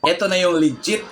Ito na yung legit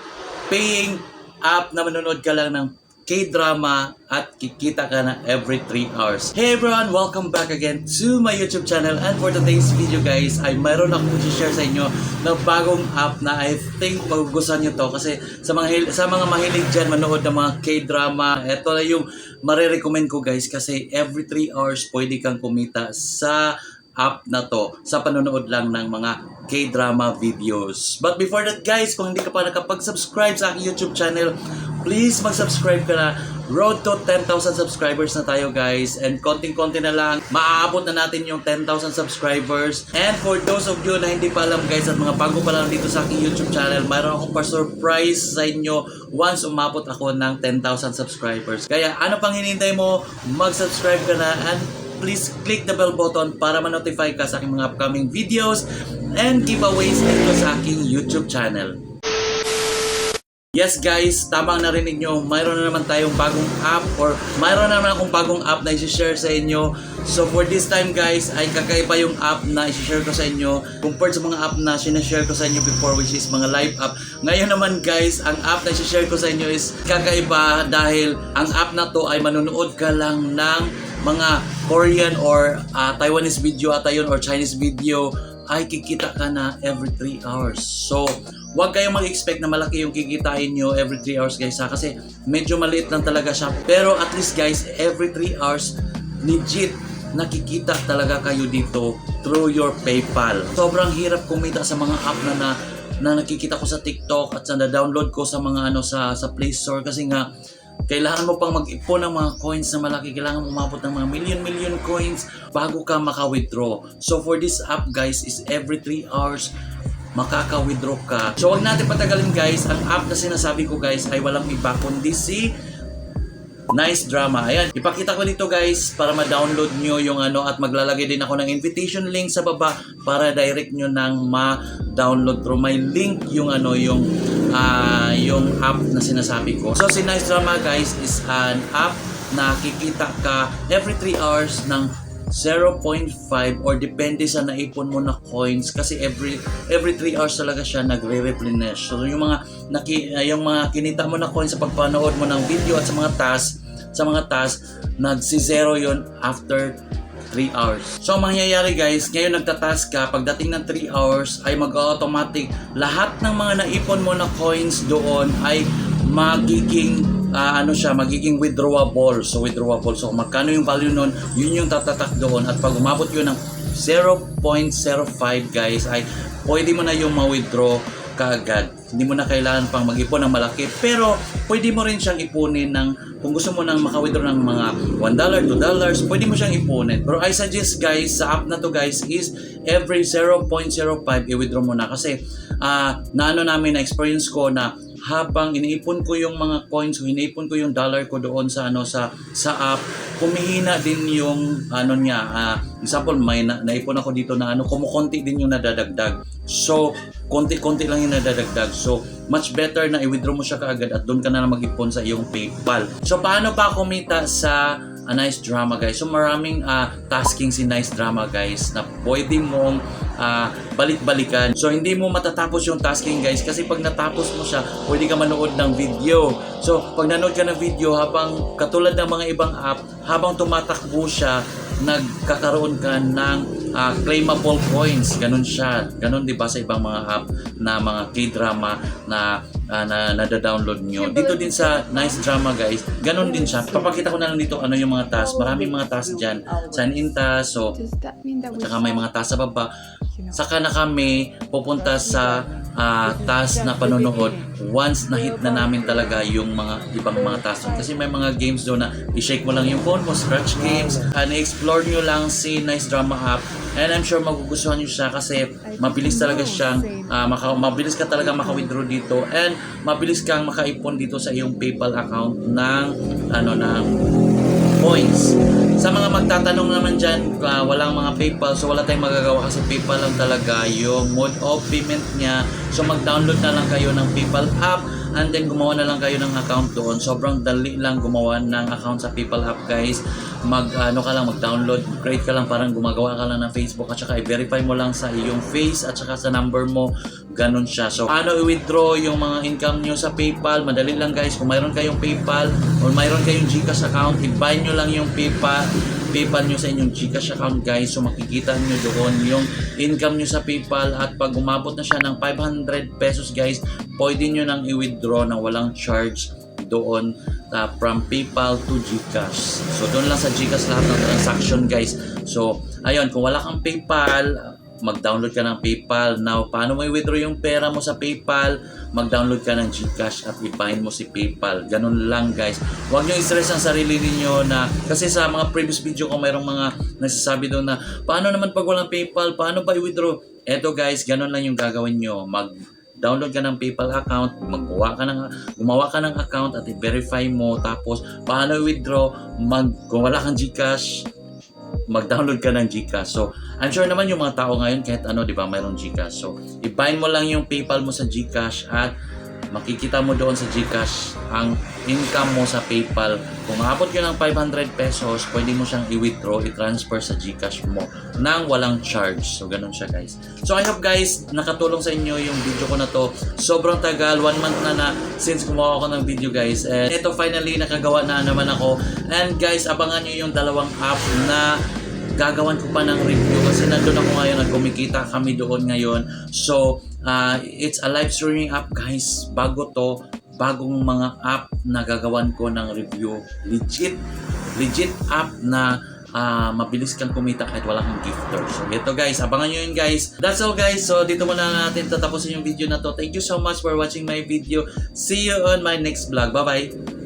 paying app na manonood ka lang ng K-drama at kikita ka na every 3 hours. Hey everyone! Welcome back again to my YouTube channel, and for today's video guys ay mayroon akong i-share sa inyo na bagong app na I think magugustuhan nyo to kasi sa mga mahilig dyan manood ng mga K-drama, ito na yung marirecommend ko guys kasi every 3 hours pwede kang kumita sa app na to sa panonood lang ng mga K-drama videos. But before that guys, kung hindi ka pa nakapag-subscribe sa aking YouTube channel, please mag-subscribe ka na. Road to 10,000 subscribers na tayo guys, and konting-konti na lang maaabot na natin yung 10,000 subscribers. And for those of you na hindi pa alam guys at mga bago pa lang dito sa aking YouTube channel, mayroon akong pa-surprise sa inyo once umabot ako ng 10,000 subscribers. Kaya ano pang hinihintay mo, mag-subscribe ka na, and please click the bell button para ma-notify ka sa aking mga upcoming videos and giveaways dito sa aking YouTube channel. Yes guys, tamang narinig nyo, mayroon na naman tayong bagong app, or mayroon na naman akong bagong app na i-share sa inyo. So for this time guys, ay kakaiba yung app na i-share ko sa inyo compared sa mga app na sinashare ko sa inyo before, which is mga live app. Ngayon naman guys, ang app na i-share ko sa inyo is kakaiba dahil ang app na to ay manonood ka lang ng mga Korean or Taiwanese video ata yun, or Chinese video, ay kikita ka na every 3 hours. So, huwag kayong mag-expect na malaki yung kikitain nyo every 3 hours guys ha, kasi medyo maliit lang talaga siya. Pero at least guys, every 3 hours, legit nakikita talaga kayo dito through your PayPal. Sobrang hirap kumita sa mga app na nakikita ko sa TikTok at sa na-download ko sa mga sa Play Store, kasi nga kailangan mo pang mag-ipon ng mga coins na malaki. Kailangan mo umabot ng mga million coins bago ka maka-withdraw. So for this app guys is every 3 hours makaka-withdraw ka. So wag natin patagalin guys. Ang app na sinasabi ko guys ay walang iba kundi si Nice Drama. Ayan, ipakita ko dito guys para ma-download nyo yung at maglalagay din ako ng invitation link sa baba para direct nyo nang ma-download through my link yung yung app na sinasabi ko. So si Nice Drama guys is an app na kikita ka every 3 hours ng 0.5 or depende sa naipon mo na coins, kasi every 3 hours talaga siya nagre-replenish. So yung mga kinita mo na coins sa pagpanood mo ng video at sa mga task nagsi-zero yon after 3 hours. So ang mangyayari guys, ngayon nagtatask ka, pagdating ng 3 hours ay mag-automatic lahat ng mga naipon mo na coins doon ay magiging magiging withdrawable. So magkano yung value nun, yun yung tatatak doon, at pag umabot yun ng 0.05 guys ay pwede mo na yung ma-withdraw kaagad. Hindi mo na kailangan pang mag-ipon ng malaki, pero pwede mo rin siyang ipunin kung gusto mo nang maka-withdraw ng mga $1, $2, pwede mo siyang ipunin. Pero I suggest guys, sa app na to guys is every 0.05 i-withdraw mo na, kasi na experience ko na habang iniipon ko yung mga coins, iniipon ko yung dollar ko doon sa app, kumihina din yung example, may naipon ako dito na kumukonti din yung nadadagdag. So konti-konti lang yung nadadagdag. So much better na i-withdraw mo siya kaagad at doon ka na mag-ipon sa iyong PayPal. So paano pa kumita sa Nice Drama guys? So maraming tasking si Nice Drama guys na pwede mong balik-balikan. So hindi mo matatapos yung tasking guys, kasi pag natapos mo siya, pwede ka manood ng video. So pag nanood ka ng video, habang katulad ng mga ibang app, habang tumatakbo siya, nagkakaroon ka ng claimable coins. Ganun siya. Ganun 'di ba sa ibang mga app na mga K-drama na nada-download nyo. Dito din sa Nice Drama guys, ganun din siya. Papakita ko na lang dito yung mga task. Maraming mga task dyan. Sign in task. So, at saka may mga task sa baba. Saka na kami pupunta sa task na panonood once na hit na namin talaga yung mga ibang mga task. Kasi may mga games doon na i-shake mo lang yung phone mo, scratch games, na-explore nyo lang si Nice Drama app, and I'm sure magugustuhan nyo siya kasi mabilis talaga siyang mabilis ka talaga maka-withdraw dito, and mabilis kang makaipon dito sa iyong PayPal account ng points. Sa mga magtatanong naman dyan, walang mga PayPal, so wala tayong magagawa kasi PayPal lang talaga yung mode of payment niya. So mag-download na lang kayo ng PayPal app and then gumawa na lang kayo ng account doon. Sobrang dali lang gumawa ng account sa PayPal app guys. Mag-download, create ka lang, parang gumagawa ka lang ng Facebook at saka i-verify mo lang sa iyong face at saka sa number mo. Ganun siya. So paano i-withdraw yung mga income nyo sa PayPal? Madali lang guys. Kung mayroon kayong PayPal o mayroon kayong GCash account, i-buy nyo lang yung PayPal nyo sa inyong GCash account guys. So makikita nyo doon yung income nyo sa PayPal at pag umabot na siya ng 500 pesos guys, pwede nyo nang i-withdraw na walang charge doon from PayPal to GCash. So doon lang sa GCash lahat ng transaction guys. So ayun, kung wala kang PayPal, mag-download ka ng PayPal. Now, paano mo i-withdraw yung pera mo sa PayPal? Mag-download ka ng GCash at i-bind mo si PayPal. Ganun lang guys. Huwag nyo i-stress ang sarili niyo na, kasi sa mga previous video ko mayroong mga nagsasabi doon na paano naman pag walang PayPal? Paano ba i-withdraw? Eto guys, ganun lang yung gagawin nyo. Download ka ng PayPal account, gumawa ka ng account at i-verify mo. Tapos, paano i-withdraw? Kung wala kang GCash, mag-download ka ng GCash. So, I'm sure naman yung mga tao ngayon kahit ano, di ba, mayroong GCash. So, i-bind mo lang yung PayPal mo sa GCash at makikita mo doon sa GCash ang income mo sa PayPal. Kung aabot yun ng 500 pesos, pwede mo siyang i-withdraw, i-transfer sa GCash mo nang walang charge. So, ganun siya guys. So, I hope guys, nakatulong sa inyo yung video ko na to. Sobrang tagal, 1 month na since gumawa ako ng video guys. And ito finally, nakagawa na naman ako. And guys, abangan nyo yung dalawang app na gagawan ko pa ng review kasi nandun ako ngayon at kumikita kami doon ngayon. So, it's a live streaming app guys. Bagong mga app na gagawan ko ng review. Legit app na mabilis kang kumita kahit wala kang gifter. So, ito guys, abangan nyo yun guys. That's all guys. So, dito muna natin tatapusin yung video na to. Thank you so much for watching my video. See you on my next vlog. Bye-bye!